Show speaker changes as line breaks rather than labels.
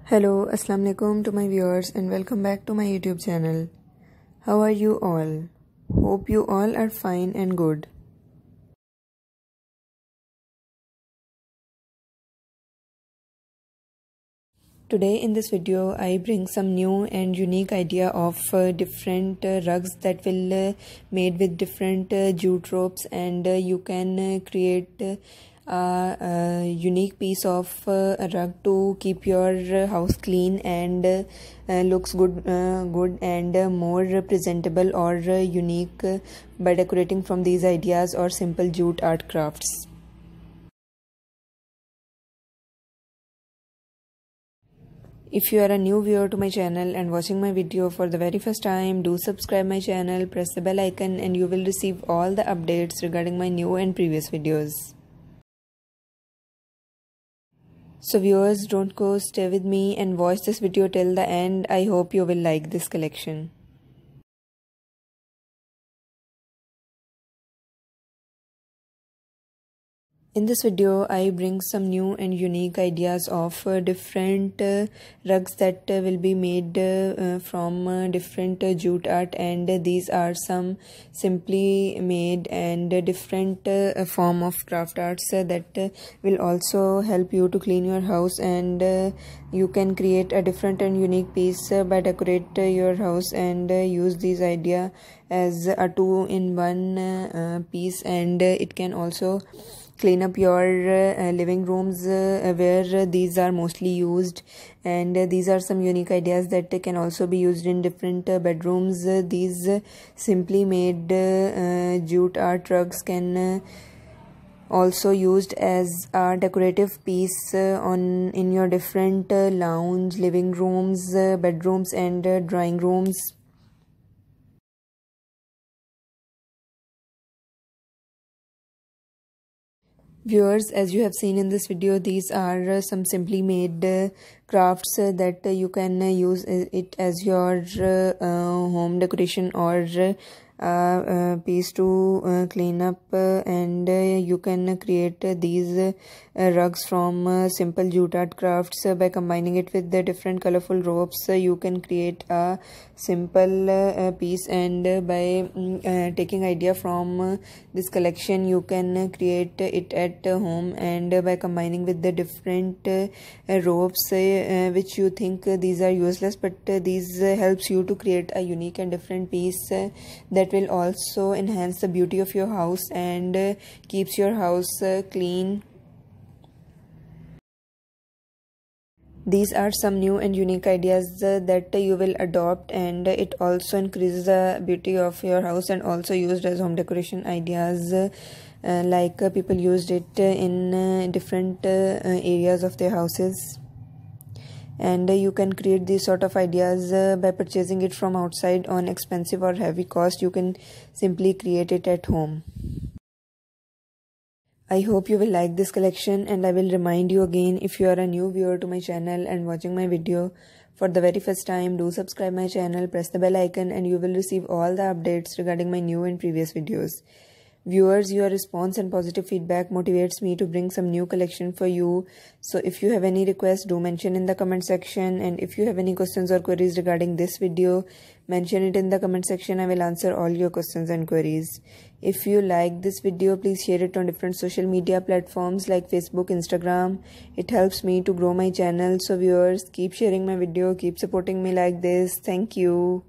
Hello, Assalamu alaikum to my viewers and welcome back to my YouTube channel. How are you all? Hope you all are fine and good. Today in this video I bring some new and unique idea of different rugs that will made with different jute ropes, and you can create a unique piece of a rug to keep your house clean and looks good and more presentable or unique by decorating from these ideas or simple jute art crafts. If you are a new viewer to my channel and watching my video for the very first time, do subscribe my channel, press the bell icon and you will receive all the updates regarding my new and previous videos. So viewers, don't go, stay with me and watch this video till the end. I hope you will like this collection. In this video, I bring some new and unique ideas of different rugs that will be made from different jute art, and these are some simply made and different form of craft arts that will also help you to clean your house, and you can create a different and unique piece by decorate your house and use these idea as a two-in-one piece, and it can also clean up your living rooms where these are mostly used, and these are some unique ideas that can also be used in different bedrooms. These simply made jute art rugs can also used as a decorative piece in your different lounge, living rooms, bedrooms and drawing rooms. Viewers, as you have seen in this video, these are some simply made crafts that you can use it as your home decoration or piece to clean up, and you can create these rugs from simple jute art crafts by combining it with the different colorful ropes. You can create a simple piece, and by taking idea from this collection you can create it at home, and by combining with the different ropes which you think these are useless, but these helps you to create a unique and different piece that will also enhance the beauty of your house and keeps your house clean. These are some new and unique ideas that you will adopt, and it also increases the beauty of your house and also used as home decoration ideas, like people used it in different areas of their houses. And you can create these sort of ideas by purchasing it from outside on expensive or heavy cost. You can simply create it at home. I hope you will like this collection, and I will remind you again, if you are a new viewer to my channel and watching my video for the very first time, do subscribe my channel, press the bell icon and you will receive all the updates regarding my new and previous videos. Viewers, your response and positive feedback motivates me to bring some new collection for you. So if you have any requests, do mention in the comment section, and if you have any questions or queries regarding this video, mention it in the comment section. I will answer all your questions and queries. If you like this video, please share it on different social media platforms like Facebook, Instagram. It helps me to grow my channel. So viewers, keep sharing my video, keep supporting me like this. Thank you.